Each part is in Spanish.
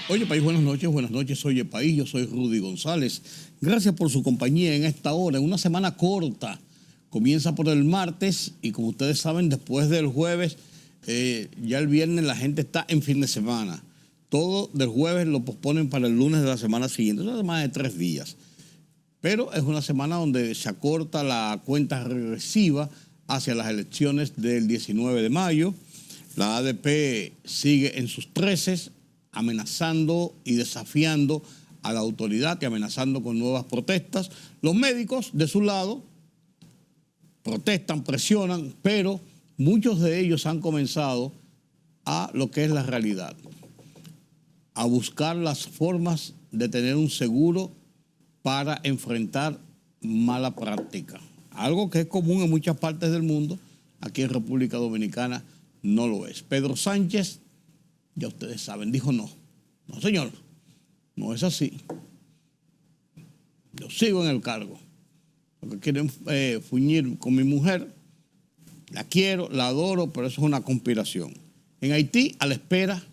Oye País, buenas noches, oye País, yo soy Rudy González. Gracias por su compañía en esta hora, en una semana corta. Comienza por el martes y como ustedes saben, después del jueves, ya el viernes la gente está en fin de semana. Todo del jueves lo posponen para el lunes de la semana siguiente, es una semana de 3 días. Pero es una semana donde se acorta la cuenta regresiva hacia las elecciones del 19 de mayo. La ADP sigue en sus 13, amenazando y desafiando a la autoridad y amenazando con nuevas protestas. Los médicos, de su lado, protestan, presionan, pero muchos de ellos han comenzado a lo que es la realidad, a buscar las formas de tener un seguro para enfrentar mala práctica. Algo que es común en muchas partes del mundo, aquí en República Dominicana no lo es. Pedro Sánchez, ya ustedes saben, dijo no. No, señor, no es así. Yo sigo en el cargo. Lo que quieren fuñir con mi mujer, la quiero, la adoro, pero eso es una conspiración. En Haití, a la espera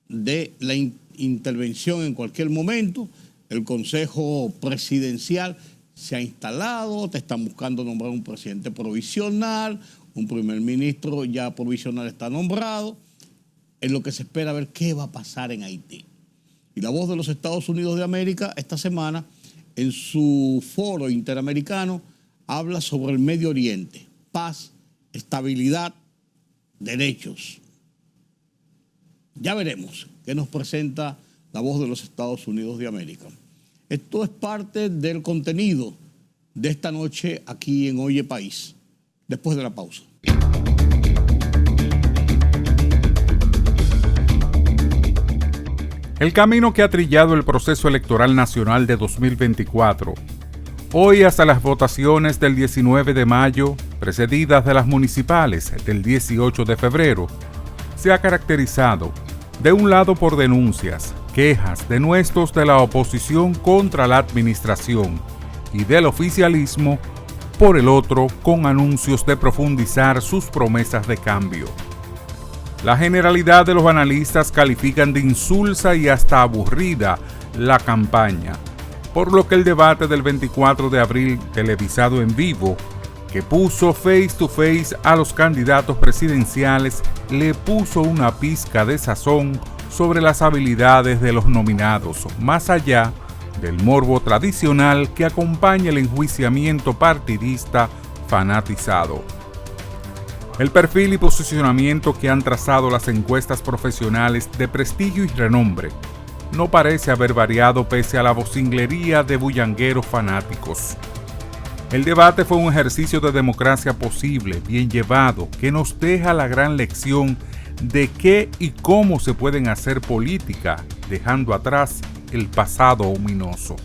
de la intervención en cualquier momento, el Consejo Presidencial se ha instalado, te están buscando nombrar un presidente provisional, un primer ministro ya provisional está nombrado, en lo que se espera ver qué va a pasar en Haití. Y la voz de los Estados Unidos de América esta semana, en su foro interamericano, habla sobre el Medio Oriente, paz, estabilidad, derechos. Ya veremos qué nos presenta la voz de los Estados Unidos de América. Esto es parte del contenido de esta noche aquí en Oye País, después de la pausa. El camino que ha trillado el proceso electoral nacional de 2024, hoy hasta las votaciones del 19 de mayo, precedidas de las municipales del 18 de febrero, se ha caracterizado, de un lado por denuncias, quejas, denuestos de la oposición contra la administración y del oficialismo, por el otro con anuncios de profundizar sus promesas de cambio. La generalidad de los analistas califican de insulsa y hasta aburrida la campaña, por lo que el debate del 24 de abril televisado en vivo, que puso face to face a los candidatos presidenciales, le puso una pizca de sazón sobre las habilidades de los nominados, más allá del morbo tradicional que acompaña el enjuiciamiento partidista fanatizado. El perfil y posicionamiento que han trazado las encuestas profesionales de prestigio y renombre no parece haber variado pese a la vocinglería de bullangueros fanáticos. El debate fue un ejercicio de democracia posible, bien llevado, que nos deja la gran lección de qué y cómo se pueden hacer política, dejando atrás el pasado ominoso.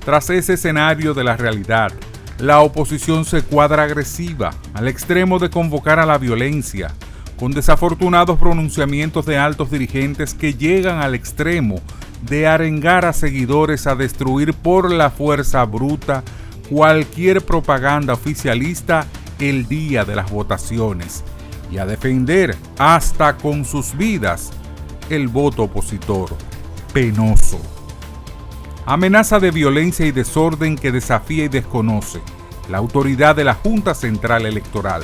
Tras ese escenario de la realidad, la oposición se cuadra agresiva, al extremo de convocar a la violencia, con desafortunados pronunciamientos de altos dirigentes que llegan al extremo de arengar a seguidores a destruir por la fuerza bruta cualquier propaganda oficialista el día de las votaciones y a defender hasta con sus vidas el voto opositor. Penoso. Amenaza de violencia y desorden que desafía y desconoce la autoridad de la Junta Central Electoral,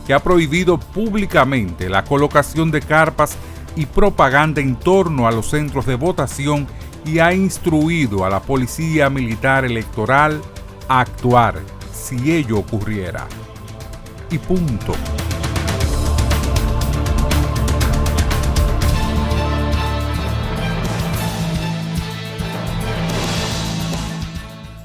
que ha prohibido públicamente la colocación de carpas y propaganda en torno a los centros de votación y ha instruido a la Policía Militar Electoral a actuar si ello ocurriera. Y punto.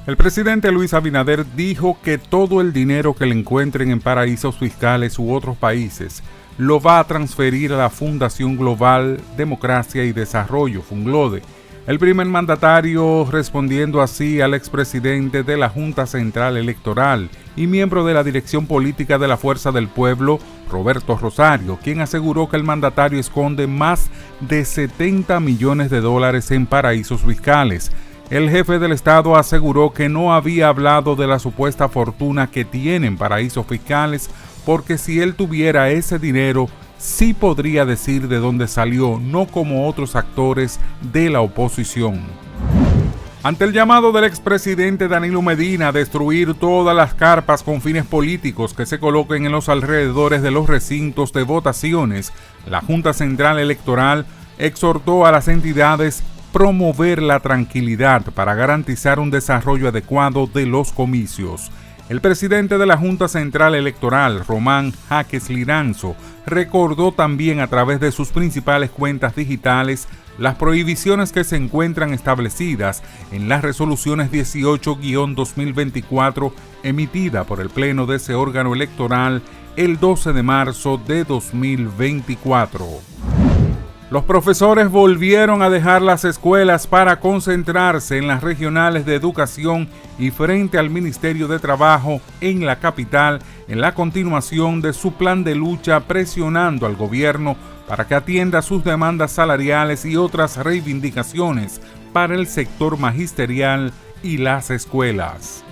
El presidente Luis Abinader dijo que todo el dinero que le encuentren en paraísos fiscales u otros países lo va a transferir a la Fundación Global Democracia y Desarrollo, Funglode. El primer mandatario respondiendo así al expresidente de la Junta Central Electoral y miembro de la dirección política de la Fuerza del Pueblo, Roberto Rosario, quien aseguró que el mandatario esconde más de $70 millones en paraísos fiscales. El jefe del Estado aseguró que no había hablado de la supuesta fortuna que tienen paraísos fiscales porque si él tuviera ese dinero, sí podría decir de dónde salió, no como otros actores de la oposición. Ante el llamado del expresidente Danilo Medina a destruir todas las carpas con fines políticos que se coloquen en los alrededores de los recintos de votaciones, la Junta Central Electoral exhortó a las entidades promover la tranquilidad para garantizar un desarrollo adecuado de los comicios. El presidente de la Junta Central Electoral, Román Jaques Liranzo, recordó también a través de sus principales cuentas digitales las prohibiciones que se encuentran establecidas en las resoluciones 18-2024 emitida por el Pleno de ese órgano electoral el 12 de marzo de 2024. Los profesores volvieron a dejar las escuelas para concentrarse en las regionales de educación y frente al Ministerio de Trabajo en la capital en la continuación de su plan de lucha, presionando al gobierno para que atienda sus demandas salariales y otras reivindicaciones para el sector magisterial y las escuelas.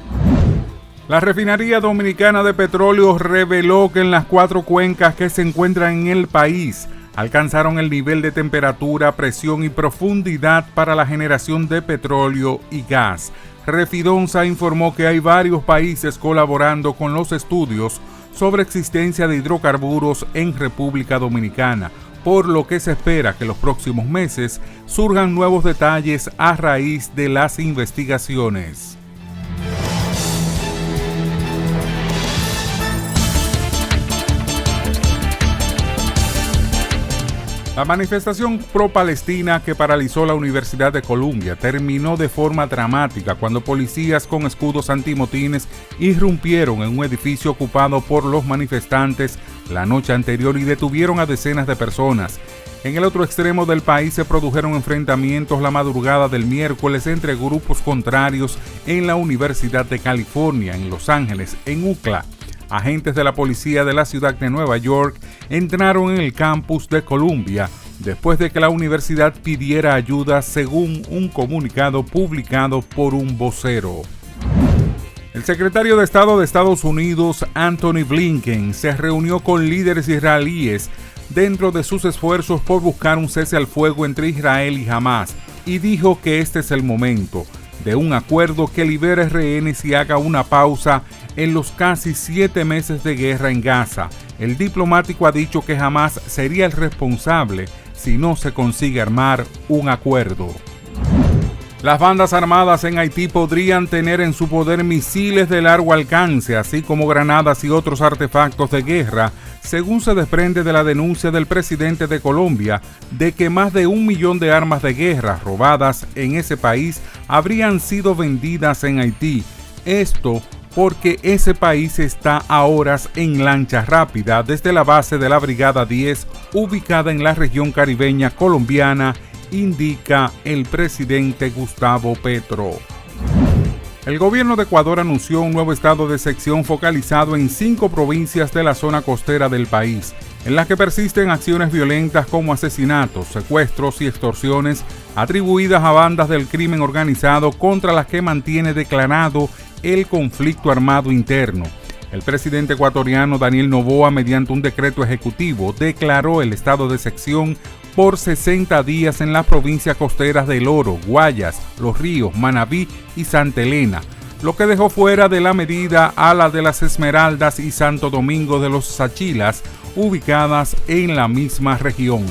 La Refinería Dominicana de Petróleo reveló que en las 4 cuencas que se encuentran en el país alcanzaron el nivel de temperatura, presión y profundidad para la generación de petróleo y gas. Refidonza informó que hay varios países colaborando con los estudios sobre existencia de hidrocarburos en República Dominicana, por lo que se espera que en los próximos meses surjan nuevos detalles a raíz de las investigaciones. La manifestación pro-palestina que paralizó la Universidad de Columbia terminó de forma dramática cuando policías con escudos antimotines irrumpieron en un edificio ocupado por los manifestantes la noche anterior y detuvieron a decenas de personas. En el otro extremo del país se produjeron enfrentamientos la madrugada del miércoles entre grupos contrarios en la Universidad de California, en Los Ángeles, en UCLA. Agentes de la policía de la ciudad de Nueva York entraron en el campus de Columbia después de que la universidad pidiera ayuda, según un comunicado publicado por un vocero. El secretario de Estado de Estados Unidos, Anthony Blinken, se reunió con líderes israelíes dentro de sus esfuerzos por buscar un cese al fuego entre Israel y Hamás y dijo que este es el momento de un acuerdo que libere rehenes y haga una pausa en los casi 7 meses de guerra en Gaza. El diplomático ha dicho que Hamás sería el responsable si no se consigue armar un acuerdo. Las bandas armadas en Haití podrían tener en su poder misiles de largo alcance, así como granadas y otros artefactos de guerra, según se desprende de la denuncia del presidente de Colombia de que más de 1 millón de armas de guerra robadas en ese país habrían sido vendidas en Haití. Esto porque ese país está a horas en lancha rápida desde la base de la Brigada 10, ubicada en la región caribeña colombiana, indica el presidente Gustavo Petro. El gobierno de Ecuador anunció un nuevo estado de excepción focalizado en 5 provincias de la zona costera del país, en las que persisten acciones violentas como asesinatos, secuestros y extorsiones atribuidas a bandas del crimen organizado contra las que mantiene declarado el conflicto armado interno. El presidente ecuatoriano Daniel Noboa, mediante un decreto ejecutivo, declaró el estado de excepción por 60 días en las provincias costeras del Oro, Guayas, Los Ríos, Manabí y Santa Elena, lo que dejó fuera de la medida a la de las Esmeraldas y Santo Domingo de los Sachilas, ubicadas en la misma región.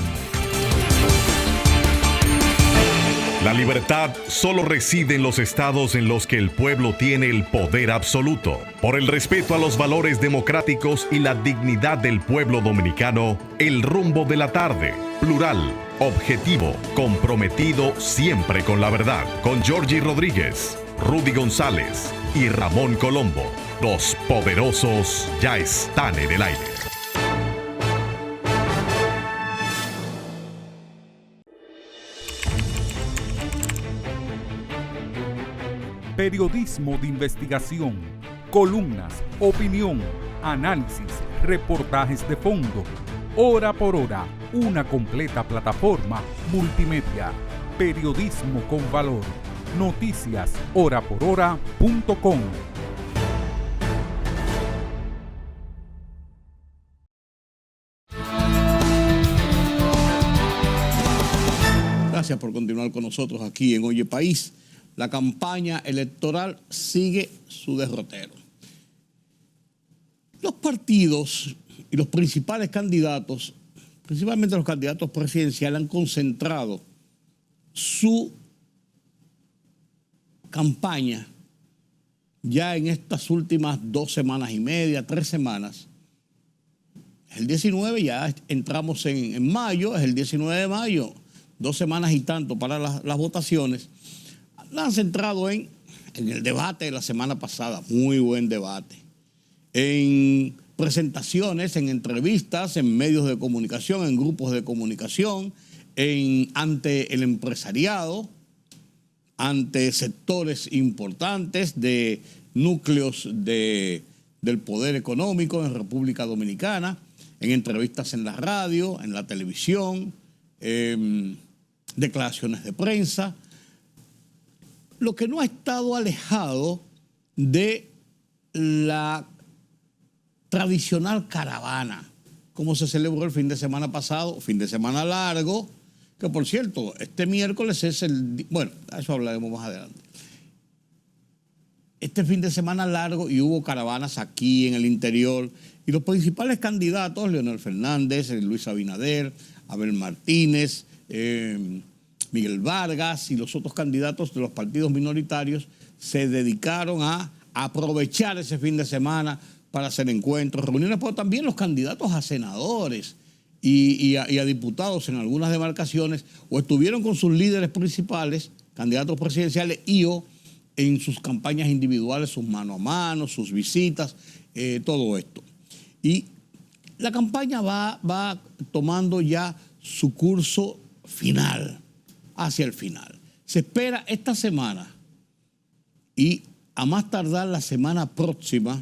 La libertad solo reside en los estados en los que el pueblo tiene el poder absoluto. Por el respeto a los valores democráticos y la dignidad del pueblo dominicano, El Rumbo de la Tarde, plural, objetivo, comprometido siempre con la verdad. Con Georgie Rodríguez, Rudy González y Ramón Colombo. Los poderosos ya están en el aire. Periodismo de investigación, columnas, opinión, análisis, reportajes de fondo. Hora por hora, una completa plataforma multimedia. Periodismo con valor. Noticias horaporhora.com. Gracias por continuar con nosotros aquí en Oye País. La campaña electoral sigue su derrotero. Los partidos y los principales candidatos, principalmente los candidatos presidenciales, han concentrado su campaña ya en estas últimas 2 semanas y media, 3 semanas. El 19 ya entramos en mayo, es el 19 de mayo, 2 semanas y tanto para las votaciones. La han centrado en el debate de la semana pasada, muy buen debate, en presentaciones, en entrevistas, en medios de comunicación, en grupos de comunicación, ante el empresariado, ante sectores importantes de núcleos del poder económico en República Dominicana, en entrevistas en la radio, en la televisión, declaraciones de prensa. Lo que no ha estado alejado de la tradicional caravana, como se celebró el fin de semana pasado, fin de semana largo, que por cierto, este miércoles es bueno, a eso hablaremos más adelante. Este fin de semana largo y hubo caravanas aquí en el interior y los principales candidatos, Leonel Fernández, Luis Abinader, Abel Martínez, Miguel Vargas y los otros candidatos de los partidos minoritarios se dedicaron a aprovechar ese fin de semana para hacer encuentros, reuniones, pero también los candidatos a senadores y a diputados en algunas demarcaciones o estuvieron con sus líderes principales, candidatos presidenciales o en sus campañas individuales, sus mano a mano, sus visitas, todo esto. Y la campaña va tomando ya su curso final, hacia el final. Se espera esta semana y a más tardar la semana próxima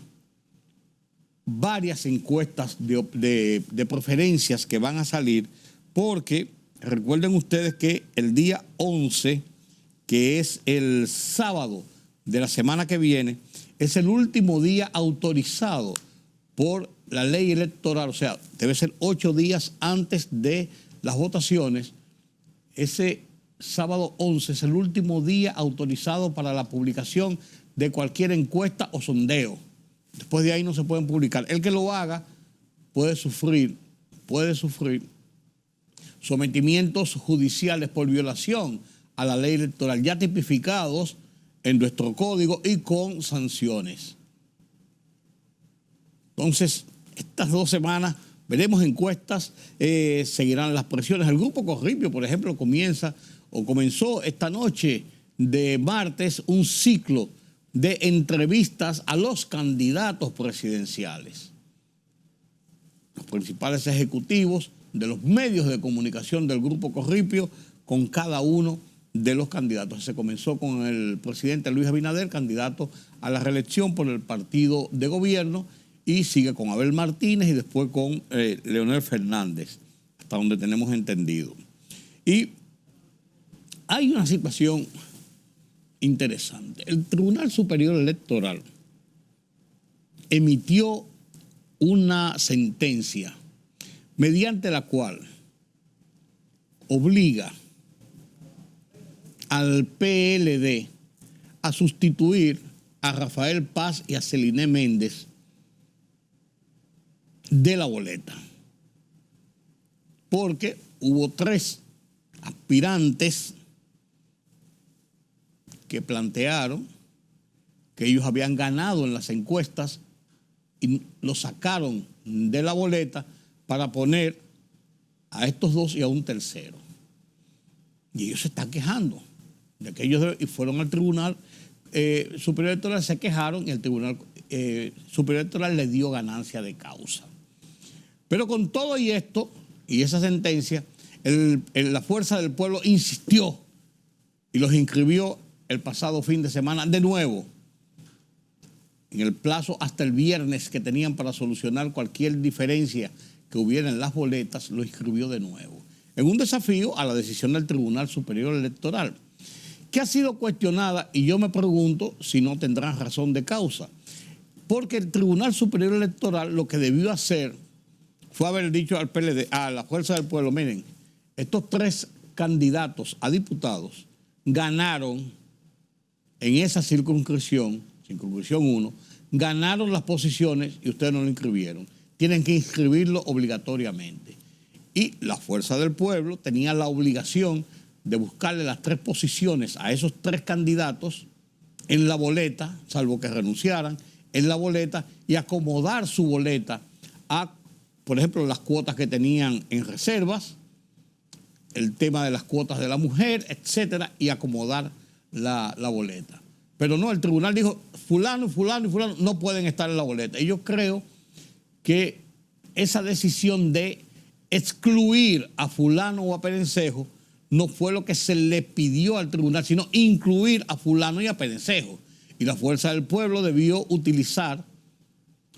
varias encuestas de preferencias que van a salir, porque recuerden ustedes que el día 11, que es el sábado de la semana que viene, es el último día autorizado por la ley electoral, o sea, debe ser 8 días antes de las votaciones. Ese sábado 11 es el último día autorizado para la publicación de cualquier encuesta o sondeo. Después de ahí no se pueden publicar. El que lo haga puede sufrir sometimientos judiciales por violación a la ley electoral, ya tipificados en nuestro código y con sanciones. Entonces, estas 2 semanas veremos encuestas, seguirán las presiones. El Grupo Corripio, por ejemplo, comenzó esta noche de martes un ciclo de entrevistas a los candidatos presidenciales. Los principales ejecutivos de los medios de comunicación del Grupo Corripio con cada uno de los candidatos. Se comenzó con el presidente Luis Abinader, candidato a la reelección por el partido de gobierno, y sigue con Abel Martínez y después con Leonel Fernández, hasta donde tenemos entendido. Y hay una situación interesante. El Tribunal Superior Electoral emitió una sentencia mediante la cual obliga al PLD a sustituir a Rafael Paz y a Celiné Méndez de la boleta, porque hubo 3 aspirantes que plantearon que ellos habían ganado en las encuestas y lo sacaron de la boleta para poner a estos 2 y a un tercero. Y ellos se están quejando de que ellos fueron al Tribunal Superior Electoral, se quejaron y el Tribunal Superior Electoral le dio ganancia de causa. Pero con todo y esto y esa sentencia, la Fuerza del Pueblo insistió y los inscribió el pasado fin de semana de nuevo, en el plazo hasta el viernes que tenían para solucionar cualquier diferencia que hubiera en las boletas, lo inscribió de nuevo, en un desafío a la decisión del Tribunal Superior Electoral, que ha sido cuestionada, y yo me pregunto si no tendrán razón de causa, porque el Tribunal Superior Electoral lo que debió hacer fue haber dicho al PLD, a la Fuerza del Pueblo, miren, estos 3 candidatos a diputados ganaron en esa circunscripción 1, ganaron las posiciones y ustedes no lo inscribieron. Tienen que inscribirlo obligatoriamente. Y la Fuerza del Pueblo tenía la obligación de buscarle las 3 posiciones a esos 3 candidatos en la boleta, salvo que renunciaran, en la boleta, y acomodar su boleta a, por ejemplo, las cuotas que tenían en reservas, el tema de las cuotas de la mujer, etcétera, y acomodar la boleta. Pero no, el tribunal dijo, fulano, fulano y fulano no pueden estar en la boleta. Y yo creo que esa decisión de excluir a fulano o a Perencejo no fue lo que se le pidió al tribunal, sino incluir a fulano y a Perencejo. Y la Fuerza del Pueblo debió utilizar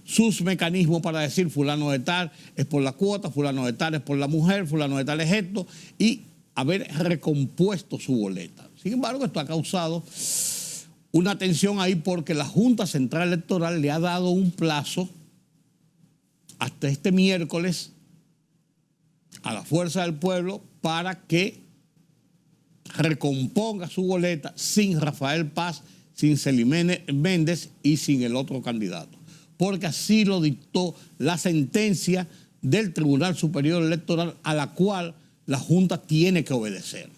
sus mecanismos para decir fulano de tal es por la cuota, fulano de tal es por la mujer, fulano de tal es esto, y haber recompuesto su boleta. Sin embargo, esto ha causado una tensión ahí porque la Junta Central Electoral le ha dado un plazo hasta este miércoles a la Fuerza del Pueblo para que recomponga su boleta sin Rafael Paz, sin Celimene Méndez y sin el otro candidato. Porque así lo dictó la sentencia del Tribunal Superior Electoral a la cual la Junta tiene que obedecer.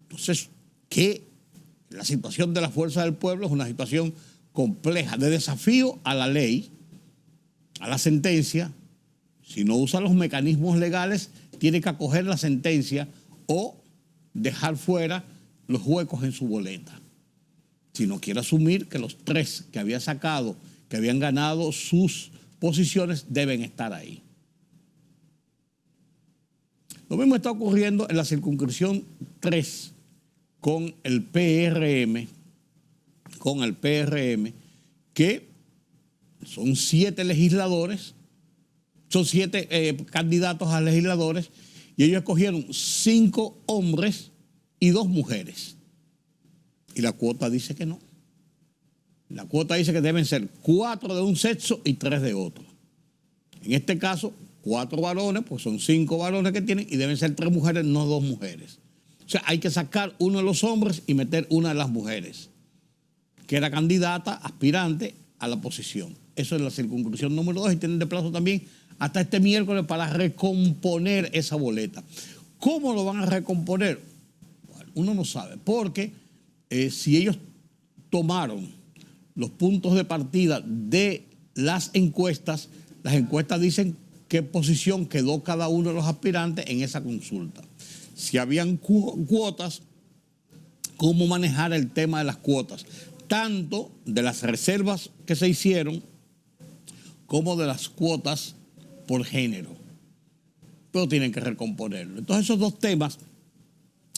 Entonces, que la situación de la Fuerza del Pueblo es una situación compleja de desafío a la ley, a la sentencia. Si no usa los mecanismos legales, tiene que acoger la sentencia o dejar fuera los huecos en su boleta. Si no quiere asumir que los 3 que había sacado, que habían ganado sus posiciones, deben estar ahí. Lo mismo está ocurriendo en la circunscripción 3 con el PRM, que son 7 legisladores, son 7 candidatos a legisladores, y ellos escogieron 5 hombres y 2 mujeres. Y la cuota dice que no. La cuota dice que deben ser 4 de un sexo y 3 de otro. En este caso, 4 varones, pues son 5 varones que tienen, y deben ser 3 mujeres, no 2 mujeres. O sea, hay que sacar uno de los hombres y meter una de las mujeres, que era candidata, aspirante a la posición. Eso es la circunscripción número 2 y tienen de plazo también hasta este miércoles para recomponer esa boleta. ¿Cómo lo van a recomponer? Bueno, uno no sabe, porque si ellos tomaron los puntos de partida de las encuestas dicen qué posición quedó cada uno de los aspirantes en esa consulta. Si habían cuotas, cómo manejar el tema de las cuotas, tanto de las reservas que se hicieron como de las cuotas por género. Pero tienen que recomponerlo. Entonces esos 2 temas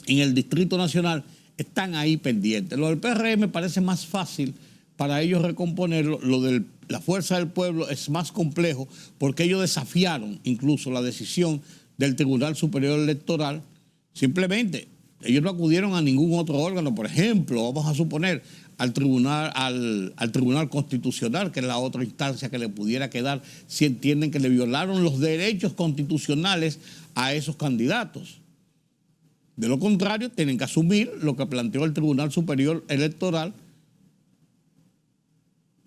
en el Distrito Nacional están ahí pendientes. Lo del PRM parece más fácil para ellos recomponerlo. Lo de la Fuerza del Pueblo es más complejo porque ellos desafiaron incluso la decisión del Tribunal Superior Electoral. Simplemente ellos no acudieron a ningún otro órgano. Por ejemplo, vamos a suponer al Tribunal Constitucional, que es la otra instancia que le pudiera quedar si entienden que le violaron los derechos constitucionales a esos candidatos. De lo contrario, tienen que asumir lo que planteó el Tribunal Superior Electoral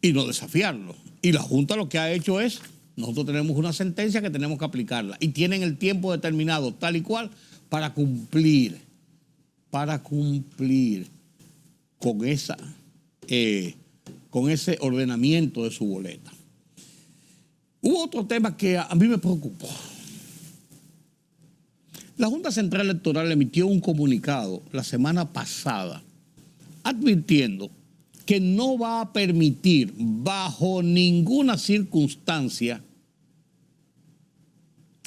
y no desafiarlo. Y la Junta lo que ha hecho es, nosotros tenemos una sentencia que tenemos que aplicarla y tienen el tiempo determinado tal y cual para cumplir con ese ordenamiento de su boleta. Hubo otro tema que a mí me preocupó. La Junta Central Electoral emitió un comunicado la semana pasada advirtiendo que no va a permitir bajo ninguna circunstancia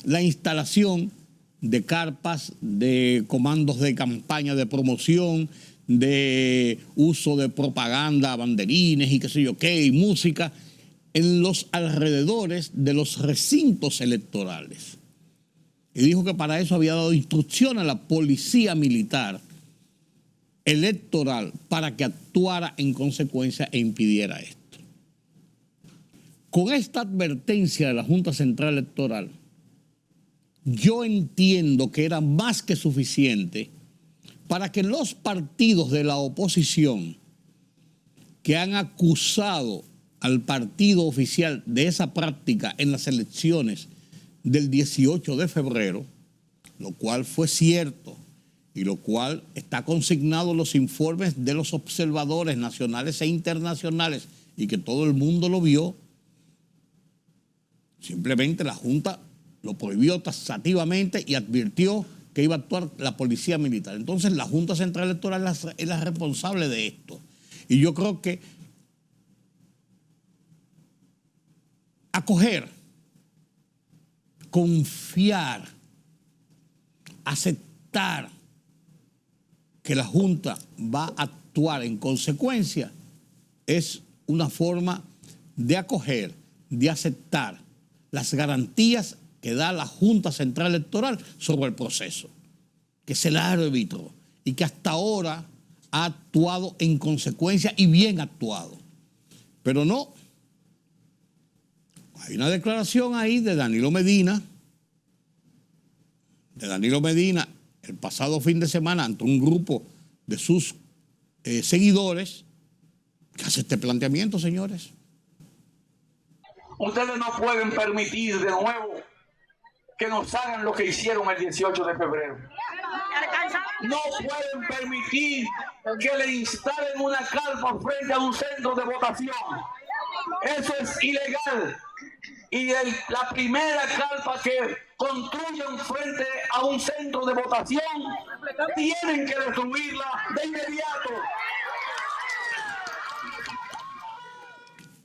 la instalación de carpas, de comandos de campaña, de promoción, de uso de propaganda, banderines y qué sé yo qué, y música en los alrededores de los recintos electorales. Y dijo que para eso había dado instrucción a la Policía Militar Electoral para que actuara en consecuencia e impidiera esto. Con esta advertencia de la Junta Central Electoral, yo entiendo que era más que suficiente para que los partidos de la oposición que han acusado al partido oficial de esa práctica en las elecciones del 18 de febrero, lo cual fue cierto y lo cual está consignado en los informes de los observadores nacionales e internacionales y que todo el mundo lo vio, simplemente la Junta lo prohibió taxativamente y advirtió que iba a actuar la policía militar. Entonces la Junta Central Electoral es la responsable de esto. Y yo creo que acoger, confiar, aceptar que la Junta va a actuar en consecuencia es una forma de acoger, de aceptar las garantías que da la Junta Central Electoral sobre el proceso, que es el árbitro y que hasta ahora ha actuado en consecuencia y bien actuado. Pero no, hay una declaración ahí de Danilo Medina, el pasado fin de semana ante un grupo de sus seguidores, que hace este planteamiento, señores. Ustedes no pueden permitir de nuevo que nos hagan lo que hicieron el 18 de febrero. No pueden permitir que le instalen una carpa frente a un centro de votación. Eso es ilegal. Y la primera carpa que construyan frente a un centro de votación, tienen que destruirla de inmediato.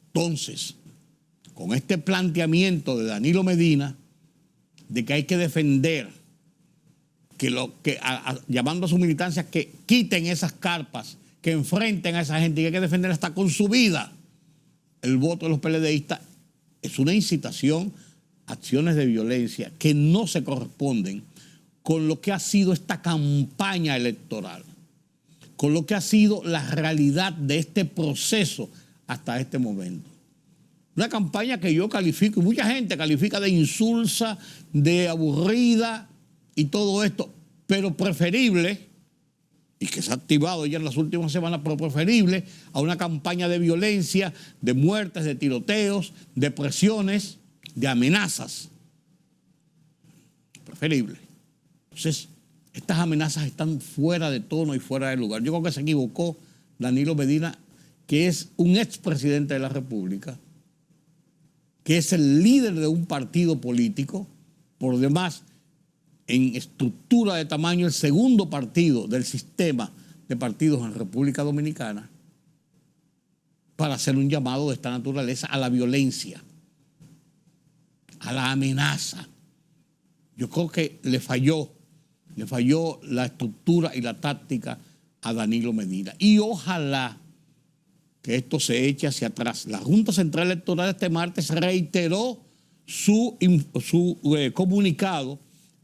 Entonces, con este planteamiento de Danilo Medina, de que hay que defender, llamando a su militancia que quiten esas carpas, que enfrenten a esa gente, y que hay que defender hasta con su vida el voto de los PLDistas, es una incitación a acciones de violencia que no se corresponden con lo que ha sido esta campaña electoral, con lo que ha sido la realidad de este proceso hasta este momento. Una campaña que yo califico, y mucha gente califica de insulsa, de aburrida y todo esto, pero preferible, y que se ha activado ya en las últimas semanas, pero preferible a una campaña de violencia, de muertes, de tiroteos, de presiones, de amenazas. Preferible. Entonces, estas amenazas están fuera de tono y fuera de lugar. Yo creo que se equivocó Danilo Medina, que es un expresidente de la República, que es el líder de un partido político, por demás, en estructura de tamaño, el segundo partido del sistema de partidos en República Dominicana, para hacer un llamado de esta naturaleza a la violencia, a la amenaza. Yo creo que le falló la estructura y la táctica a Danilo Medina. Y ojalá que esto se eche hacia atrás. La Junta Central Electoral este martes reiteró su comunicado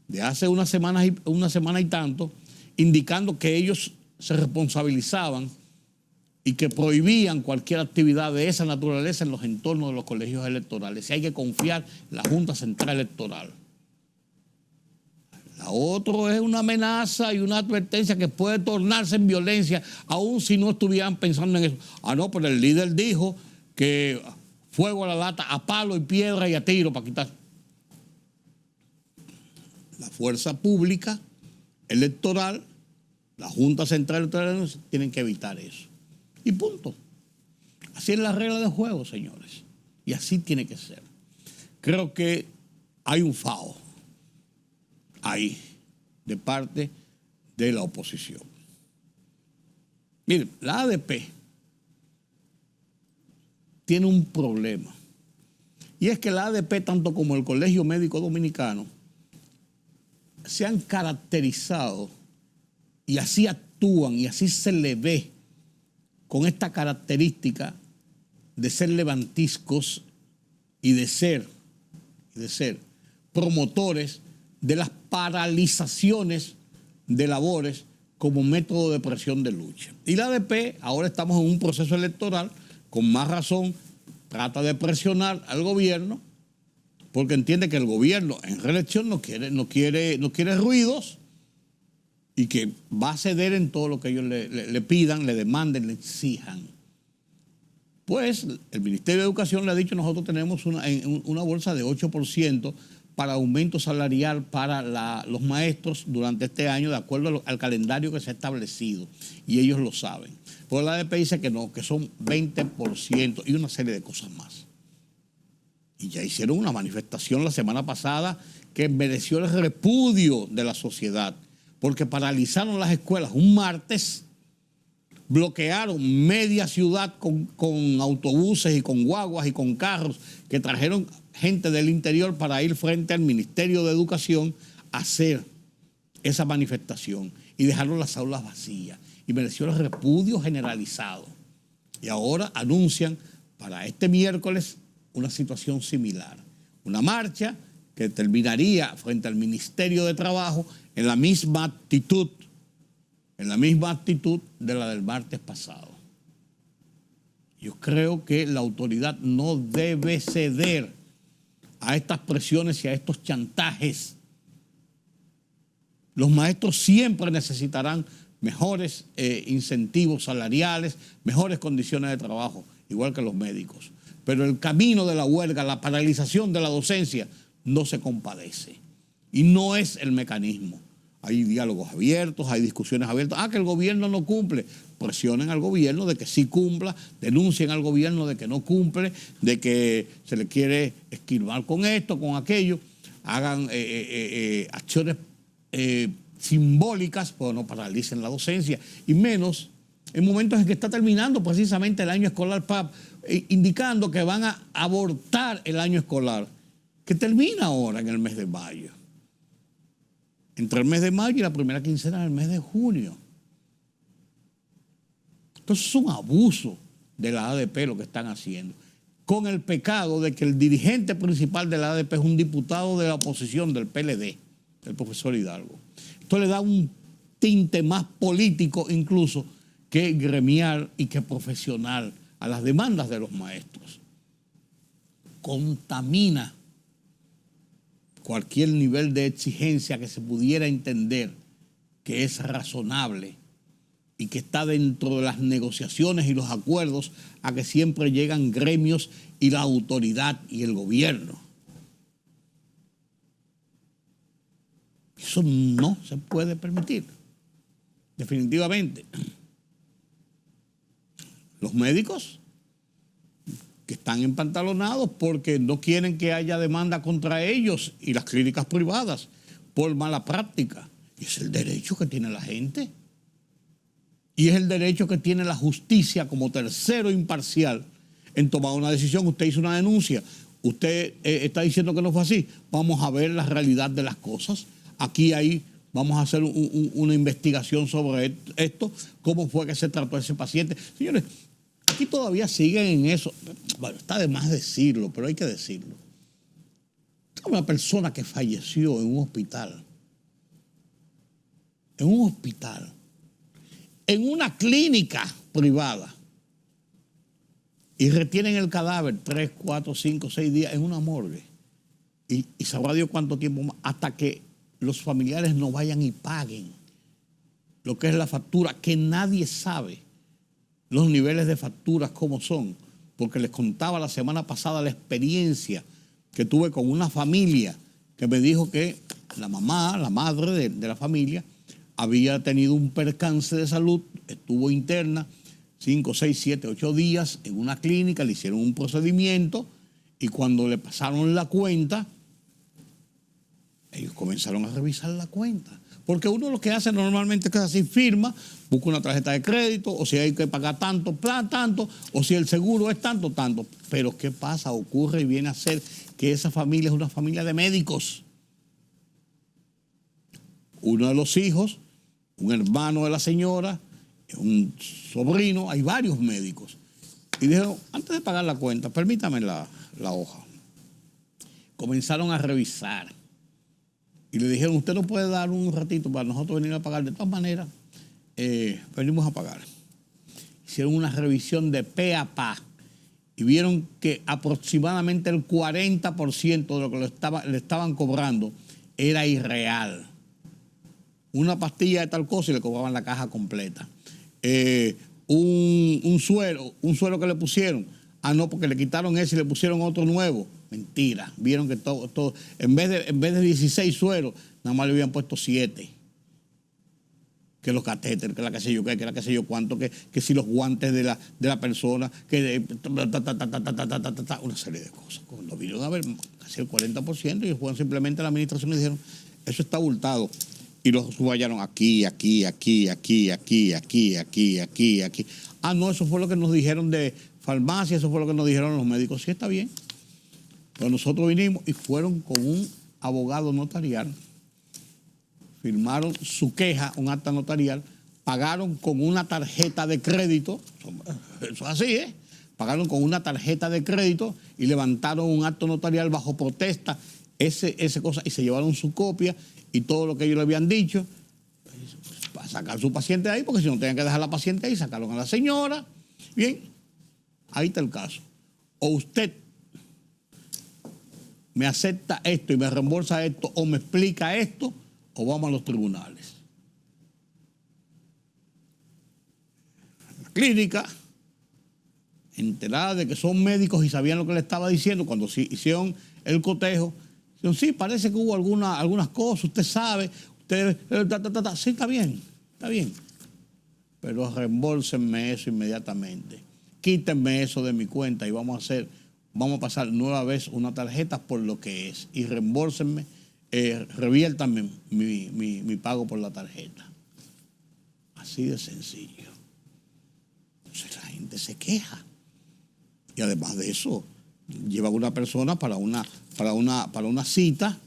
de hace una semana y tanto, indicando que ellos se responsabilizaban y que prohibían cualquier actividad de esa naturaleza en los entornos de los colegios electorales. Y hay que confiar en la Junta Central Electoral. La otra es una amenaza y una advertencia que puede tornarse en violencia, aun si no estuvieran pensando en eso. Ah, no, pero el líder dijo que fuego a la lata, a palo y piedra y a tiro para quitar. La fuerza pública electoral, la Junta Central Electoral, tienen que evitar eso. Y punto. Así es la regla de juego, señores. Y así tiene que ser. Creo que hay un FAO ahí, de parte de la oposición. Miren, la ADP tiene un problema. Y es que la ADP, tanto como el Colegio Médico Dominicano, se han caracterizado y así actúan y así se le ve con esta característica de ser levantiscos y de ser promotores de las paralizaciones de labores como método de presión de lucha. Y la ADP, ahora estamos en un proceso electoral, con más razón, trata de presionar al gobierno porque entiende que el gobierno en reelección no quiere ruidos y que va a ceder en todo lo que ellos le pidan, le demanden, le exijan. Pues el Ministerio de Educación le ha dicho, nosotros tenemos una bolsa de 8% para aumento salarial para los maestros durante este año, de acuerdo al calendario que se ha establecido, y ellos lo saben. Pero la ADP dice que no, que son 20% y una serie de cosas más. Y ya hicieron una manifestación la semana pasada que mereció el repudio de la sociedad, porque paralizaron las escuelas un martes, bloquearon media ciudad con autobuses y con guaguas y con carros que trajeron gente del interior para ir frente al Ministerio de Educación a hacer esa manifestación y dejaron las aulas vacías y mereció el repudio generalizado. Y ahora anuncian para este miércoles una situación similar, una marcha que terminaría frente al Ministerio de Trabajo en la misma actitud de la del martes pasado. Yo creo que la autoridad no debe ceder a estas presiones y a estos chantajes. Los maestros siempre necesitarán mejores incentivos salariales, mejores condiciones de trabajo, igual que los médicos. Pero el camino de la huelga, la paralización de la docencia, no se compadece. Y no es el mecanismo. Hay diálogos abiertos, hay discusiones abiertas. Que el gobierno no cumple. Presionen al gobierno de que sí cumpla, denuncien al gobierno de que no cumple, de que se le quiere esquivar con esto, con aquello. Hagan acciones simbólicas, pero no paralicen la docencia. Y menos en momentos en que está terminando precisamente el año escolar, indicando que van a abortar el año escolar, que termina ahora en el mes de mayo. Entre el mes de mayo y la primera quincena del mes de junio. Entonces es un abuso de la ADP lo que están haciendo, con el pecado de que el dirigente principal de la ADP es un diputado de la oposición del PLD, el profesor Hidalgo. Esto le da un tinte más político incluso que gremial y que profesional a las demandas de los maestros. Contamina cualquier nivel de exigencia que se pudiera entender que es razonable y que está dentro de las negociaciones y los acuerdos a que siempre llegan gremios y la autoridad y el gobierno. Eso no se puede permitir, definitivamente. Los médicos que están empantalonados porque no quieren que haya demanda contra ellos y las clínicas privadas por mala práctica. Y es el derecho que tiene la gente. Y es el derecho que tiene la justicia como tercero imparcial en tomar una decisión. Usted hizo una denuncia, usted está diciendo que no fue así. Vamos a ver la realidad de las cosas. Aquí vamos a hacer una investigación sobre esto, cómo fue que se trató a ese paciente. Señores, aquí todavía siguen en eso. Bueno, está de más decirlo, pero hay que decirlo. Una persona que falleció en un hospital. En una clínica privada. Y retienen el cadáver 3, 4, 5, 6 días en una morgue. Y sabrá Dios cuánto tiempo más, hasta que los familiares no vayan y paguen lo que es la factura, que nadie sabe los niveles de facturas cómo son, porque les contaba la semana pasada la experiencia que tuve con una familia que me dijo que la mamá, la madre de la familia, había tenido un percance de salud, estuvo interna 5, 6, 7, 8 días en una clínica, le hicieron un procedimiento y cuando le pasaron la cuenta, ellos comenzaron a revisar la cuenta. Porque uno lo que hace normalmente es que así firma, busca una tarjeta de crédito, o si hay que pagar tanto, tanto, o si el seguro es tanto. Pero ¿qué pasa? Ocurre y viene a ser que esa familia es una familia de médicos. Uno de los hijos, un hermano de la señora, un sobrino, hay varios médicos. Y dijeron, antes de pagar la cuenta, permítame la hoja. Comenzaron a revisar. Y le dijeron, usted no puede dar un ratito para nosotros venir a pagar. De todas maneras, venimos a pagar. Hicieron una revisión de pe a pa y vieron que aproximadamente el 40% de lo que le estaban cobrando era irreal. Una pastilla de tal cosa y le cobraban la caja completa. Un suero que le pusieron, no, porque le quitaron ese y le pusieron otro nuevo. Mentira. Vieron que todo en vez de 16 sueros, nada más le habían puesto 7. Que los catéteres, que la qué sé yo qué, que la qué sé yo cuánto, que si los guantes de la persona, que una serie de cosas. Cuando vinieron a ver casi el 40%, y fueron simplemente a la administración y dijeron, eso está abultado. Y los subrayaron aquí. No, eso fue lo que nos dijeron de farmacia, eso fue lo que nos dijeron los médicos. Sí, está bien. Pero nosotros vinimos y fueron con un abogado notarial, firmaron su queja, un acta notarial, pagaron con una tarjeta de crédito, eso es así, pagaron con una tarjeta de crédito y levantaron un acto notarial bajo protesta, ese cosa, y se llevaron su copia y todo lo que ellos le habían dicho, para sacar a su paciente de ahí, porque si no tenían que dejar a la paciente ahí, sacaron a la señora. Bien, ahí está el caso. O usted me acepta esto y me reembolsa esto, o me explica esto, o vamos a los tribunales. La clínica, enterada de que son médicos y sabían lo que le estaba diciendo, cuando hicieron el cotejo, dijeron, sí, parece que hubo algunas cosas, usted sabe, sí, está bien, pero reembolsenme eso inmediatamente, quítenme eso de mi cuenta y vamos a pasar nueva vez una tarjeta por lo que es, y reembolsenme, reviértanme mi pago por la tarjeta. Así de sencillo. Entonces la gente se queja. Y además de eso, lleva a una persona para una cita,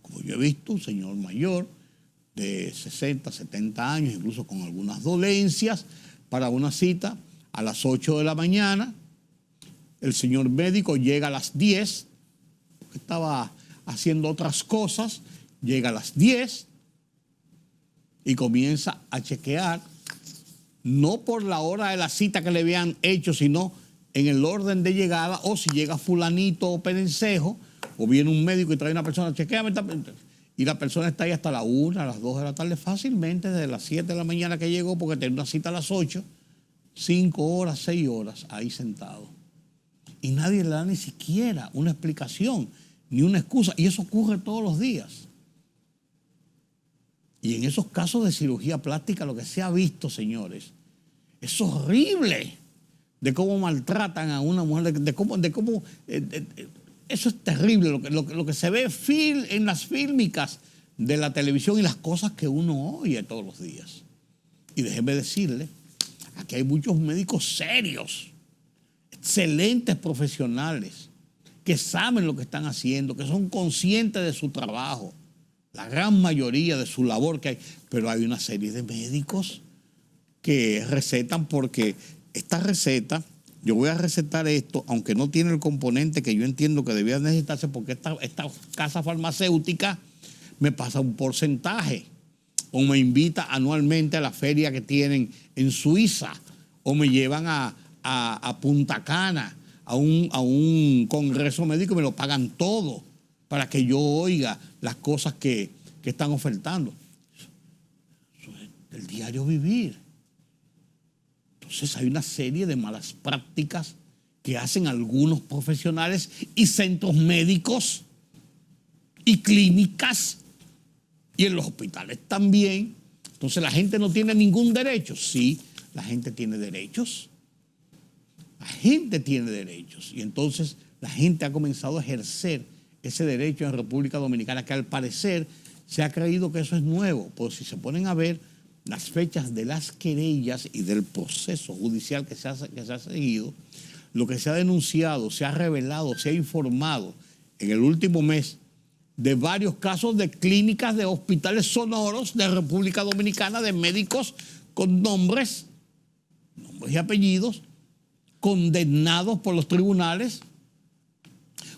como yo he visto, un señor mayor de 60, 70 años, incluso con algunas dolencias, para una cita a las 8 de la mañana. El señor médico llega a las 10, porque estaba haciendo otras cosas, llega a las 10 y comienza a chequear, no por la hora de la cita que le habían hecho, sino en el orden de llegada, o si llega fulanito o perencejo, o viene un médico y trae una persona, chequéame, y la persona está ahí hasta la 1, a las 2 de la tarde, fácilmente desde las 7 de la mañana que llegó, porque tenía una cita a las 8, 5 horas, 6 horas, ahí sentado. Y nadie le da ni siquiera una explicación, ni una excusa, y eso ocurre todos los días. Y en esos casos de cirugía plástica, lo que se ha visto, señores, es horrible, de cómo maltratan a una mujer, de cómo eso es terrible, lo que se ve en las fílmicas de la televisión y las cosas que uno oye todos los días. Y déjeme decirle, aquí hay muchos médicos serios, excelentes profesionales, que saben lo que están haciendo, que son conscientes de su trabajo, la gran mayoría de su labor que hay, pero hay una serie de médicos que recetan porque esta receta, yo voy a recetar esto, aunque no tiene el componente que yo entiendo que debía necesitarse, porque esta casa farmacéutica me pasa un porcentaje, o me invita anualmente a la feria que tienen en Suiza, o me llevan a Punta Cana, a un congreso médico y me lo pagan todo para que yo oiga las cosas que están ofertando. Eso es el diario vivir. Entonces hay una serie de malas prácticas que hacen algunos profesionales y centros médicos y clínicas y en los hospitales también. Entonces la gente no tiene ningún derecho. Sí, la gente tiene derechos. La gente tiene derechos y entonces la gente ha comenzado a ejercer ese derecho en República Dominicana, que al parecer se ha creído que eso es nuevo, porque si se ponen a ver las fechas de las querellas y del proceso judicial que se ha seguido, lo que se ha denunciado, se ha revelado, se ha informado en el último mes de varios casos de clínicas de hospitales sonoros de República Dominicana, de médicos con nombres y apellidos, condenados por los tribunales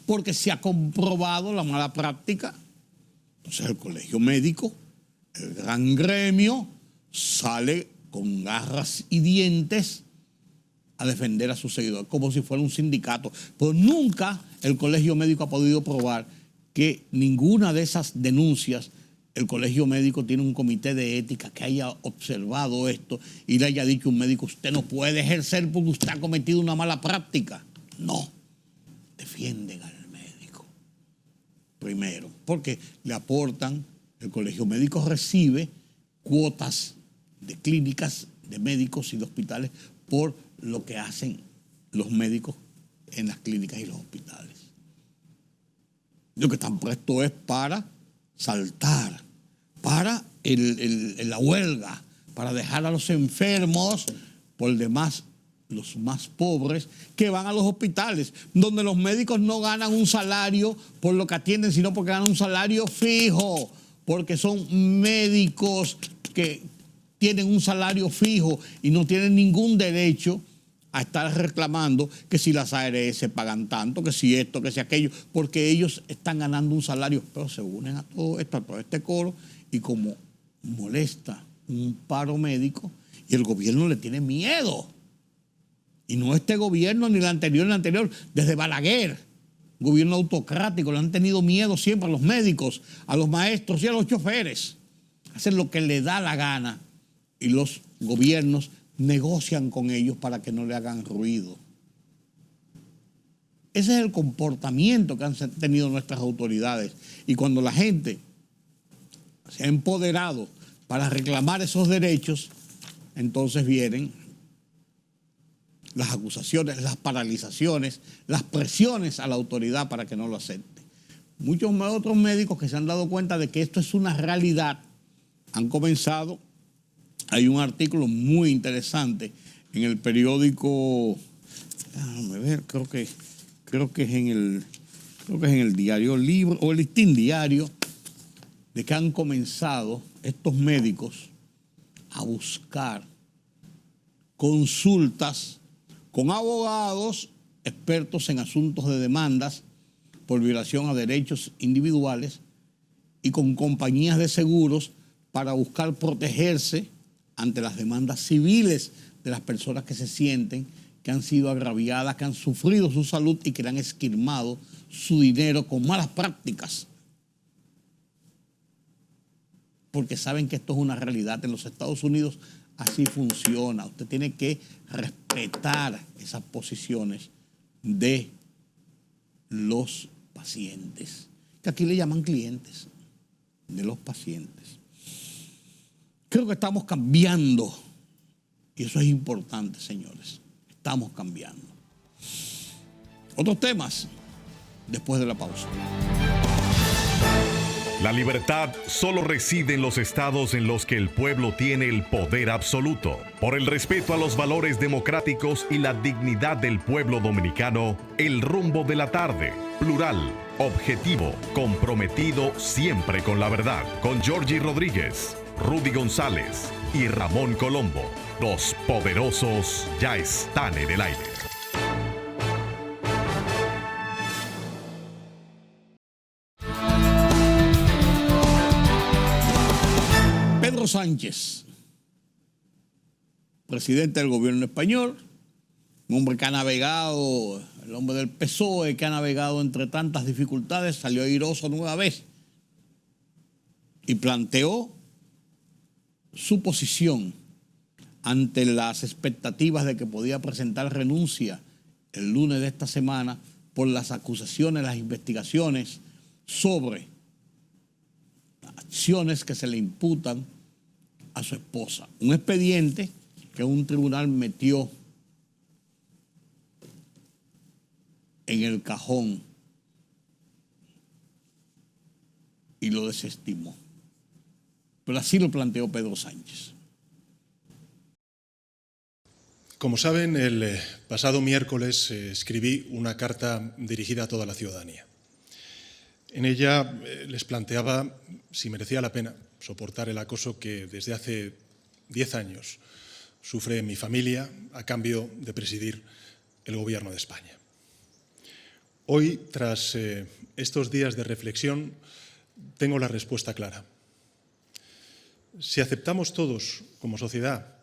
porque se ha comprobado la mala práctica. Entonces el colegio médico, el gran gremio, sale con garras y dientes a defender a sus seguidores, como si fuera un sindicato. Pero nunca el Colegio Médico ha podido probar que ninguna de esas denuncias, el Colegio Médico tiene un comité de ética que haya observado esto y le haya dicho a un médico, usted no puede ejercer porque usted ha cometido una mala práctica. No, defienden al médico. Primero, porque le aportan, el Colegio Médico recibe cuotas de clínicas, de médicos y de hospitales por lo que hacen los médicos en las clínicas y los hospitales. Lo que están prestos es para saltar, para la huelga, para dejar a los enfermos, por demás los más pobres, que van a los hospitales, donde los médicos no ganan un salario por lo que atienden, sino porque ganan un salario fijo, porque son médicos que tienen un salario fijo y no tienen ningún derecho a estar reclamando que si las ARS pagan tanto, que si esto, que si aquello, porque ellos están ganando un salario, pero se unen a todo esto, a todo este coro, y como molesta un paro médico, y el gobierno le tiene miedo. Y no este gobierno, ni el anterior, desde Balaguer, gobierno autocrático, le han tenido miedo siempre a los médicos, a los maestros y a los choferes. Hacen lo que le da la gana y los gobiernos negocian con ellos para que no le hagan ruido. Ese es el comportamiento que han tenido nuestras autoridades. Y cuando la gente se ha empoderado para reclamar esos derechos, entonces vienen las acusaciones, las paralizaciones, las presiones a la autoridad para que no lo acepte. Muchos otros médicos que se han dado cuenta de que esto es una realidad han comenzado. Hay un artículo muy interesante en el periódico, déjame ver, creo que es en el Diario Libre o el Listín Diario, de que han comenzado estos médicos a buscar consultas con abogados expertos en asuntos de demandas por violación a derechos individuales y con compañías de seguros para buscar protegerse ante las demandas civiles de las personas que se sienten que han sido agraviadas, que han sufrido su salud y que le han esquilmado su dinero con malas prácticas. Porque saben que esto es una realidad. En los Estados Unidos así funciona. Usted tiene que respetar esas posiciones de los pacientes, que aquí le llaman clientes, de los pacientes. Creo que estamos cambiando y eso es importante, señores. Estamos cambiando. Otros temas después de la pausa. La libertad solo reside en los estados en los que el pueblo tiene el poder absoluto. Por el respeto a los valores democráticos y la dignidad del pueblo dominicano, El Rumbo de la Tarde, plural, objetivo, comprometido siempre con la verdad. Con Georgie Rodríguez, Rudy González y Ramón Colombo. Los poderosos ya están en el aire. Pedro Sánchez, presidente del gobierno español, un hombre que ha navegado, el hombre del PSOE que ha navegado entre tantas dificultades, salió airoso nueva vez y planteó su posición ante las expectativas de que podía presentar renuncia el lunes de esta semana por las acusaciones, las investigaciones sobre acciones que se le imputan a su esposa. Un expediente que un tribunal metió en el cajón y lo desestimó. Pero así lo planteó Pedro Sánchez. Como saben, el pasado miércoles escribí una carta dirigida a toda la ciudadanía. En ella les planteaba si merecía la pena soportar el acoso que desde hace 10 años sufre mi familia a cambio de presidir el Gobierno de España. Hoy, tras estos días de reflexión, tengo la respuesta clara. Si aceptamos todos, como sociedad,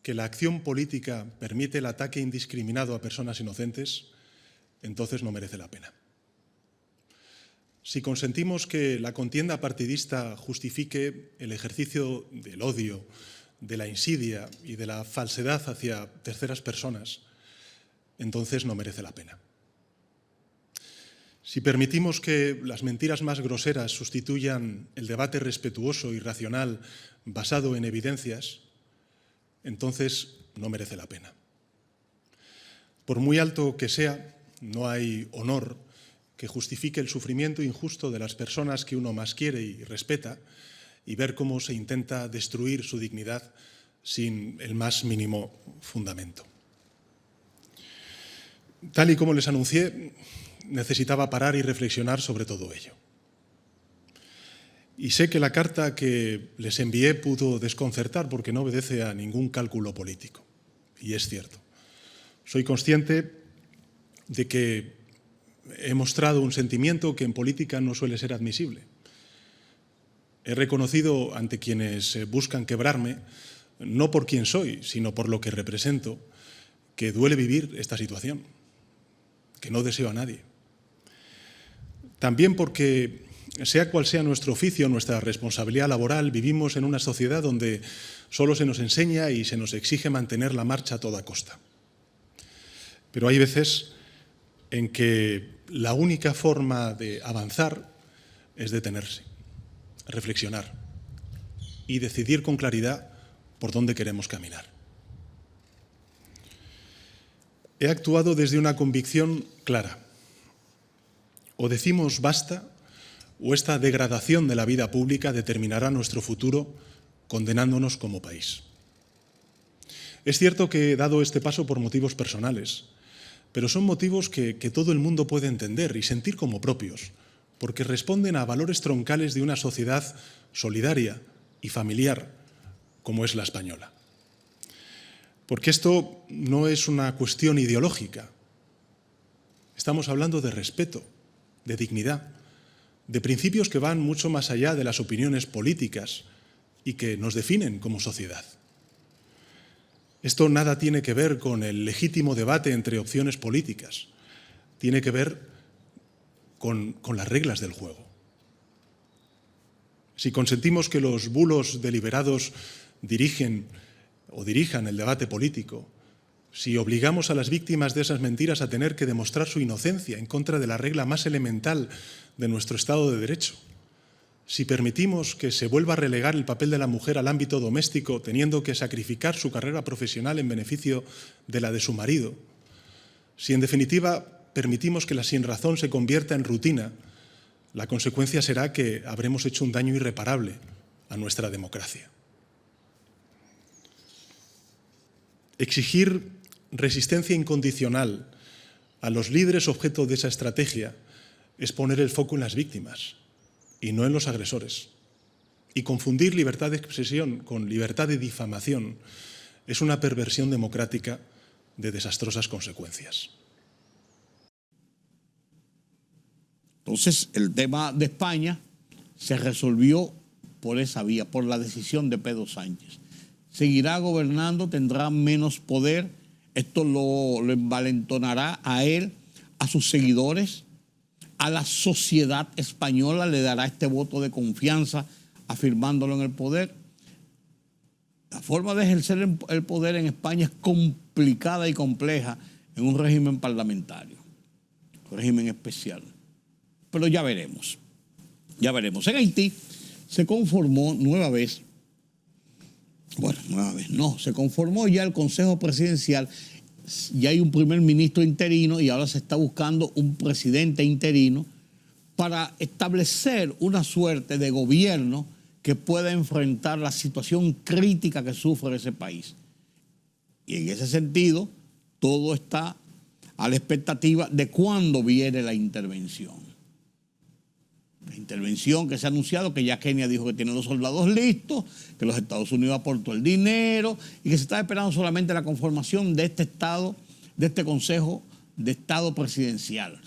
que la acción política permite el ataque indiscriminado a personas inocentes, entonces no merece la pena. Si consentimos que la contienda partidista justifique el ejercicio del odio, de la insidia y de la falsedad hacia terceras personas, entonces no merece la pena. Si permitimos que las mentiras más groseras sustituyan el debate respetuoso y racional basado en evidencias, entonces no merece la pena. Por muy alto que sea, no hay honor que justifique el sufrimiento injusto de las personas que uno más quiere y respeta y ver cómo se intenta destruir su dignidad sin el más mínimo fundamento. Tal y como les anuncié, necesitaba parar y reflexionar sobre todo ello. Y sé que la carta que les envié pudo desconcertar porque no obedece a ningún cálculo político. Y es cierto. Soy consciente de que he mostrado un sentimiento que en política no suele ser admisible. He reconocido ante quienes buscan quebrarme, no por quién soy, sino por lo que represento, que duele vivir esta situación, que no deseo a nadie. También porque, sea cual sea nuestro oficio, nuestra responsabilidad laboral, vivimos en una sociedad donde solo se nos enseña y se nos exige mantener la marcha a toda costa. Pero hay veces en que la única forma de avanzar es detenerse, reflexionar y decidir con claridad por dónde queremos caminar. He actuado desde una convicción clara. O decimos basta, o esta degradación de la vida pública determinará nuestro futuro condenándonos como país. Es cierto que he dado este paso por motivos personales, pero son motivos que todo el mundo puede entender y sentir como propios, porque responden a valores troncales de una sociedad solidaria y familiar como es la española. Porque esto no es una cuestión ideológica. Estamos hablando de respeto, de dignidad, de principios que van mucho más allá de las opiniones políticas y que nos definen como sociedad. Esto nada tiene que ver con el legítimo debate entre opciones políticas. Tiene que ver con las reglas del juego. Si consentimos que los bulos deliberados dirijan el debate político, si obligamos a las víctimas de esas mentiras a tener que demostrar su inocencia en contra de la regla más elemental de nuestro Estado de Derecho, si permitimos que se vuelva a relegar el papel de la mujer al ámbito doméstico teniendo que sacrificar su carrera profesional en beneficio de la de su marido, si en definitiva permitimos que la sinrazón se convierta en rutina, la consecuencia será que habremos hecho un daño irreparable a nuestra democracia. Exigir resistencia incondicional a los líderes objeto de esa estrategia es poner el foco en las víctimas y no en los agresores. Y confundir libertad de expresión con libertad de difamación es una perversión democrática de desastrosas consecuencias. Entonces, el tema de España se resolvió por esa vía, por la decisión de Pedro Sánchez. Seguirá gobernando, tendrá menos poder. Esto lo envalentonará a él, a sus seguidores, a la sociedad española, le dará este voto de confianza afirmándolo en el poder. La forma de ejercer el poder en España es complicada y compleja en un régimen parlamentario, un régimen especial. Pero ya veremos, ya veremos. En Haití se conformó se conformó ya el Consejo Presidencial, ya hay un primer ministro interino y ahora se está buscando un presidente interino para establecer una suerte de gobierno que pueda enfrentar la situación crítica que sufre ese país. Y en ese sentido, todo está a la expectativa de cuándo viene la intervención. La intervención que se ha anunciado, que ya Kenia dijo que tiene los soldados listos, que los Estados Unidos aportó el dinero y que se está esperando solamente la conformación de este Estado, de este Consejo de Estado Presidencial.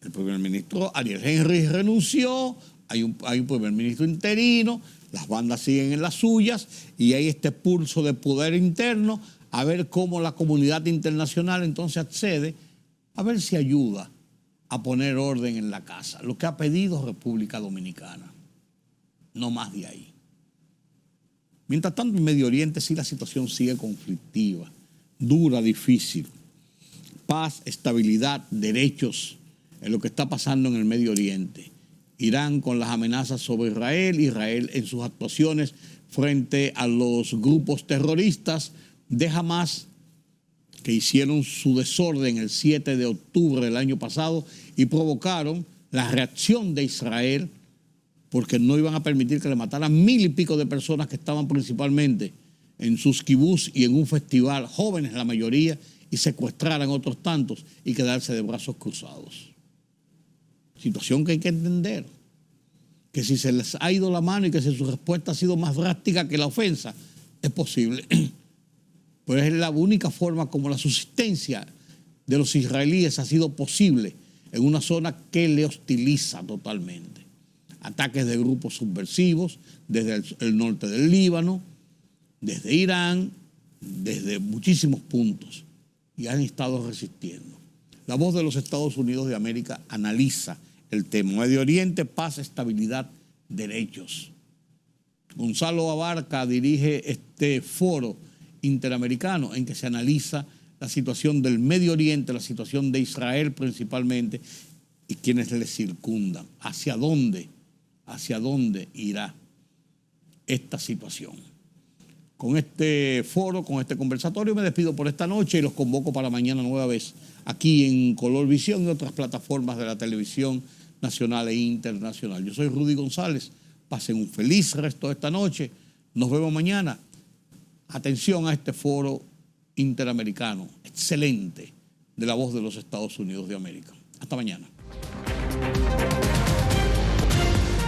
El primer ministro Ariel Henry renunció, Hay un primer ministro interino, las bandas siguen en las suyas y hay este pulso de poder interno a ver cómo la comunidad internacional entonces accede, a ver si ayuda a poner orden en la casa. Lo que ha pedido República Dominicana. No más de ahí. Mientras tanto, en Medio Oriente sí la situación sigue conflictiva, dura, difícil. Paz, estabilidad, derechos en lo que está pasando en el Medio Oriente. Irán con las amenazas sobre Israel, Israel en sus actuaciones frente a los grupos terroristas de Hamas que hicieron su desorden el 7 de octubre del año pasado y provocaron la reacción de Israel porque no iban a permitir que le mataran 1000 y pico de personas que estaban principalmente en sus kibús y en un festival, jóvenes la mayoría, y secuestraran otros tantos y quedarse de brazos cruzados. Situación que hay que entender, que si se les ha ido la mano y que si su respuesta ha sido más drástica que la ofensa, es posible. Pero es la única forma como la subsistencia de los israelíes ha sido posible en una zona que le hostiliza totalmente. Ataques de grupos subversivos desde el norte del Líbano, desde Irán, desde muchísimos puntos, y han estado resistiendo. La Voz de los Estados Unidos de América analiza el tema. Medio Oriente, paz, estabilidad, derechos. Gonzalo Abarca dirige este foro interamericano en que se analiza la situación del Medio Oriente, la situación de Israel principalmente y quienes le circundan. ¿Hacia dónde irá esta situación? Con este foro, con este conversatorio me despido por esta noche y los convoco para mañana nueva vez aquí en Color Visión y otras plataformas de la televisión nacional e internacional. Yo soy Rudy González. Pasen un feliz resto de esta noche. Nos vemos mañana. Atención a este foro interamericano excelente de la Voz de los Estados Unidos de América. Hasta mañana.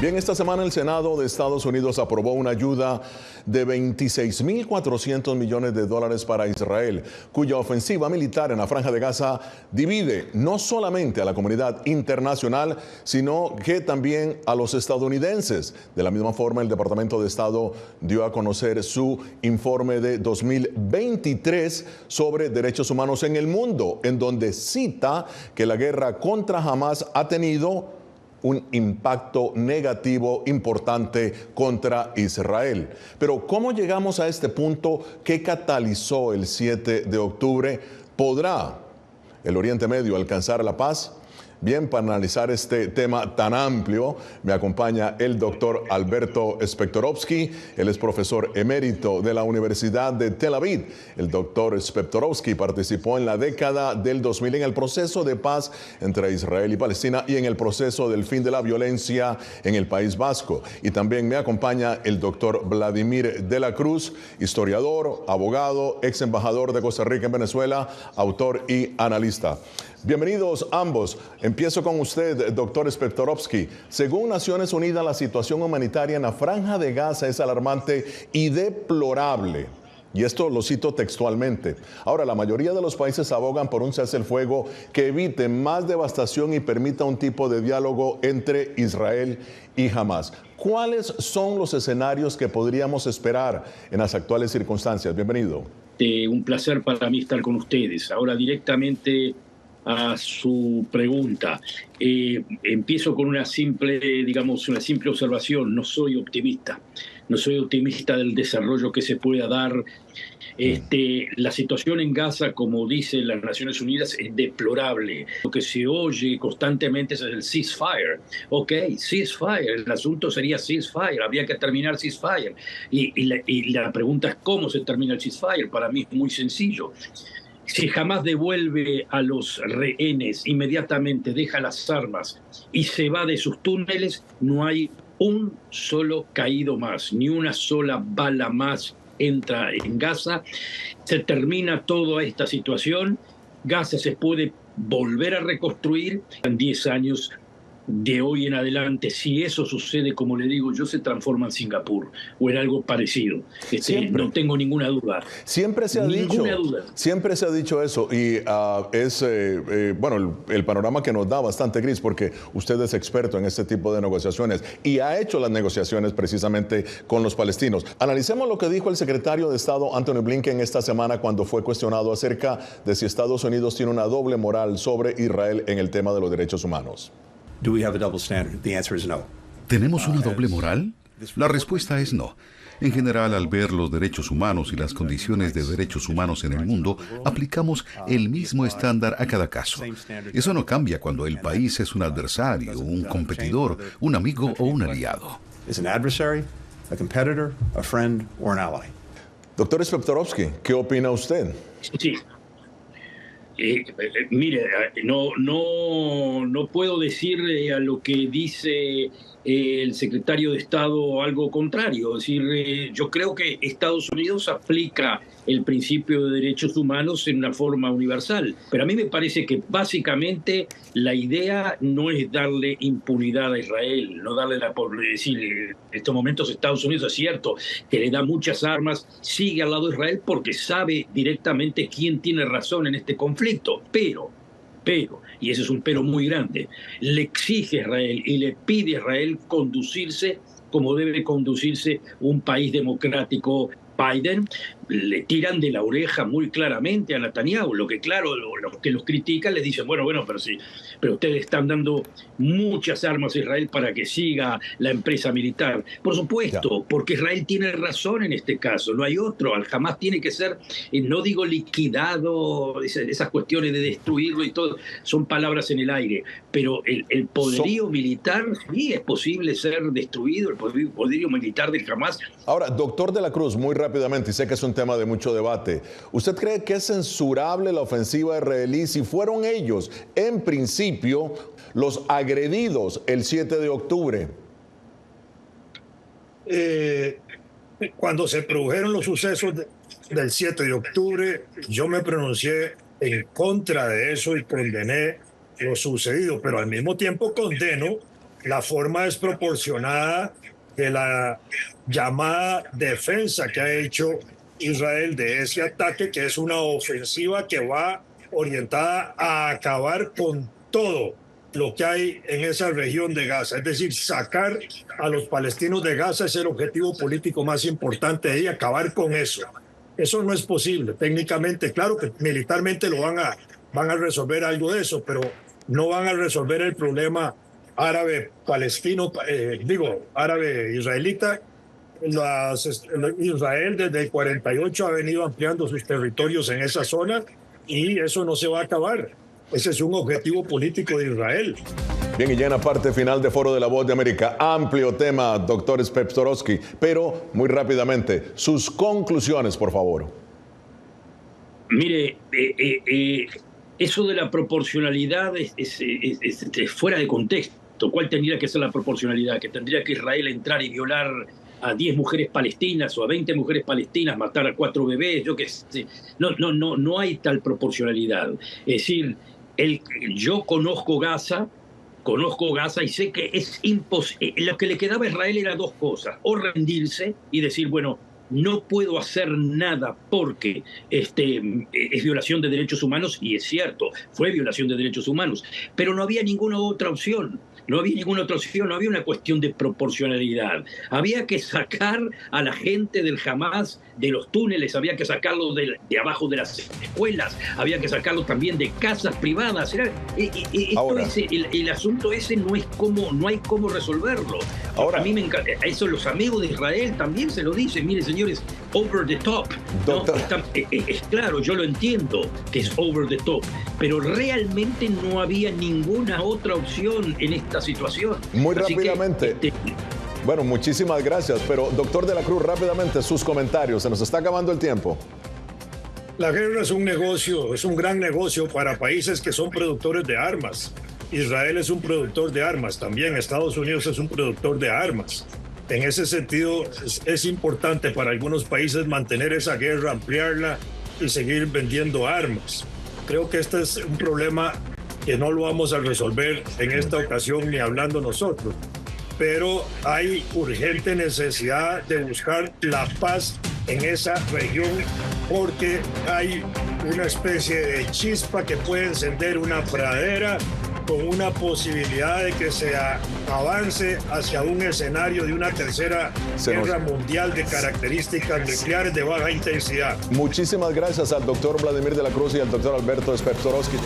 Bien, esta semana el Senado de Estados Unidos aprobó una ayuda de $26.400 millones para Israel, cuya ofensiva militar en la Franja de Gaza divide no solamente a la comunidad internacional, sino que también a los estadounidenses. De la misma forma, el Departamento de Estado dio a conocer su informe de 2023 sobre derechos humanos en el mundo, en donde cita que la guerra contra Hamas ha tenido un impacto negativo importante contra Israel. Pero ¿cómo llegamos a este punto? ¿Qué catalizó el 7 de octubre? ¿Podrá el Oriente Medio alcanzar la paz? Bien, para analizar este tema tan amplio, me acompaña el doctor Alberto Spektorovsky. Él es profesor emérito de la Universidad de Tel Aviv. El doctor Spektorovsky participó en la década del 2000 en el proceso de paz entre Israel y Palestina y en el proceso del fin de la violencia en el País Vasco. Y también me acompaña el doctor Vladimir de la Cruz, historiador, abogado, ex embajador de Costa Rica en Venezuela, autor y analista. Bienvenidos ambos. Empiezo con usted, doctor Spektorovsky. Según Naciones Unidas, la situación humanitaria en la Franja de Gaza es alarmante y deplorable. Y esto lo cito textualmente. Ahora, la mayoría de los países abogan por un cese el fuego que evite más devastación y permita un tipo de diálogo entre Israel y Hamas. ¿Cuáles son los escenarios que podríamos esperar en las actuales circunstancias? Bienvenido. Un placer para mí estar con ustedes. Ahora directamente a su pregunta. Empiezo con una simple observación. No soy optimista. No soy optimista del desarrollo que se pueda dar. La situación en Gaza, como dicen las Naciones Unidas, es deplorable. Lo que se oye constantemente es el ceasefire. Ok, ceasefire. El asunto sería ceasefire. Habría que terminar ceasefire. Y la pregunta es cómo se termina el ceasefire. Para mí es muy sencillo. Si Hamas devuelve a los rehenes, inmediatamente deja las armas y se va de sus túneles, no hay un solo caído más, ni una sola bala más entra en Gaza. Se termina toda esta situación. Gaza se puede volver a reconstruir. En 10 años de hoy en adelante, si eso sucede, como le digo, yo, se transforma en Singapur o en algo parecido. No tengo ninguna duda. Siempre se ha dicho eso, y bueno, el panorama que nos da bastante gris, porque usted es experto en este tipo de negociaciones y ha hecho las negociaciones precisamente con los palestinos. Analicemos lo que dijo el secretario de Estado Antony Blinken esta semana cuando fue cuestionado acerca de si Estados Unidos tiene una doble moral sobre Israel en el tema de los derechos humanos. Do we have a double standard? The answer is no. ¿Tenemos una doble moral? La respuesta es no. En general, al ver los derechos humanos y las condiciones de derechos humanos en el mundo, aplicamos el mismo estándar a cada caso. Eso no cambia cuando el país es un adversario, un competidor, un amigo o un aliado. Is an adversary, a competitor, a friend or an ally? Doctor Spectorowski, ¿qué opina usted? Sí. Mire, no puedo decir a lo que dice el secretario de Estado algo contrario. Es decir, yo creo que Estados Unidos aplica el principio de derechos humanos en una forma universal. Pero a mí me parece que básicamente la idea no es darle impunidad a Israel, no darle por decir, en estos momentos Estados Unidos es cierto que le da muchas armas, sigue al lado de Israel porque sabe directamente quién tiene razón en este conflicto, pero, y ese es un pero muy grande, le exige a Israel y le pide a Israel conducirse como debe conducirse un país democrático. Biden le tiran de la oreja muy claramente a Netanyahu, lo que claro, los que los critican le dicen, bueno, pero ustedes están dando muchas armas a Israel para que siga la empresa militar. Por supuesto, porque Israel tiene razón en este caso, no hay otro. Al Hamás tiene que ser, no digo liquidado, esas cuestiones de destruirlo y todo, son palabras en el aire, pero el poderío militar sí es posible ser destruido, el poderío militar del Hamás. Ahora, doctor de la Cruz, muy rápidamente, y sé que es un tema de mucho debate, ¿usted cree que es censurable la ofensiva israelí si fueron ellos, en principio, los agredidos el 7 de octubre? Cuando se produjeron los sucesos del 7 de octubre, yo me pronuncié en contra de eso y condené lo sucedido, pero al mismo tiempo condeno la forma desproporcionada de la llamada defensa que ha hecho Israel de ese ataque, que es una ofensiva que va orientada a acabar con todo lo que hay en esa región de Gaza. Es decir, sacar a los palestinos de Gaza es el objetivo político más importante y acabar con eso. Eso no es posible técnicamente. Claro que militarmente lo van a resolver algo de eso, pero no van a resolver el problema árabe-palestino, árabe-israelita. Israel desde el 48 ha venido ampliando sus territorios en esa zona y eso no se va a acabar. Ese es un objetivo político de Israel. Bien, y ya en la parte final de Foro de la Voz de América, amplio tema, doctor Spectorowski, pero muy rápidamente, sus conclusiones, por favor. Mire, eso de la proporcionalidad es fuera de contexto. ¿Cuál tendría que ser la proporcionalidad? Que tendría que Israel entrar y violar a 10 mujeres palestinas o a 20 mujeres palestinas, matar a 4 bebés, yo qué sé. No hay tal proporcionalidad. Es decir, yo conozco Gaza y sé que es imposible. Lo que le quedaba a Israel era dos cosas: o rendirse y decir, bueno, no puedo hacer nada porque es violación de derechos humanos, y es cierto, fue violación de derechos humanos, pero no había ninguna otra opción. No había una cuestión de proporcionalidad. Había que sacar a la gente del Hamás de los túneles, había que sacarlos de abajo de las escuelas, había que sacarlos también de casas privadas. El asunto ese no hay cómo resolverlo. Ahora, a mí me encanta, eso los amigos de Israel también se lo dicen, mire señores, over the top. ¿No? Es claro, yo lo entiendo que es over the top, pero realmente no había ninguna otra opción en esta situación. Muy rápidamente. Bueno, muchísimas gracias, pero doctor de la Cruz, rápidamente sus comentarios, se nos está acabando el tiempo. La guerra es un negocio, es un gran negocio para países que son productores de armas. Israel es un productor de armas, también Estados Unidos es un productor de armas. En ese sentido, es importante para algunos países mantener esa guerra, ampliarla y seguir vendiendo armas. Creo que este es un problema que no lo vamos a resolver en esta ocasión ni hablando nosotros, pero hay urgente necesidad de buscar la paz en esa región porque hay una especie de chispa que puede encender una pradera con una posibilidad de que se avance hacia un escenario de una tercera guerra mundial de características nucleares de baja intensidad. Muchísimas gracias al doctor Vladimir de la Cruz y al doctor Alberto Spektorowski.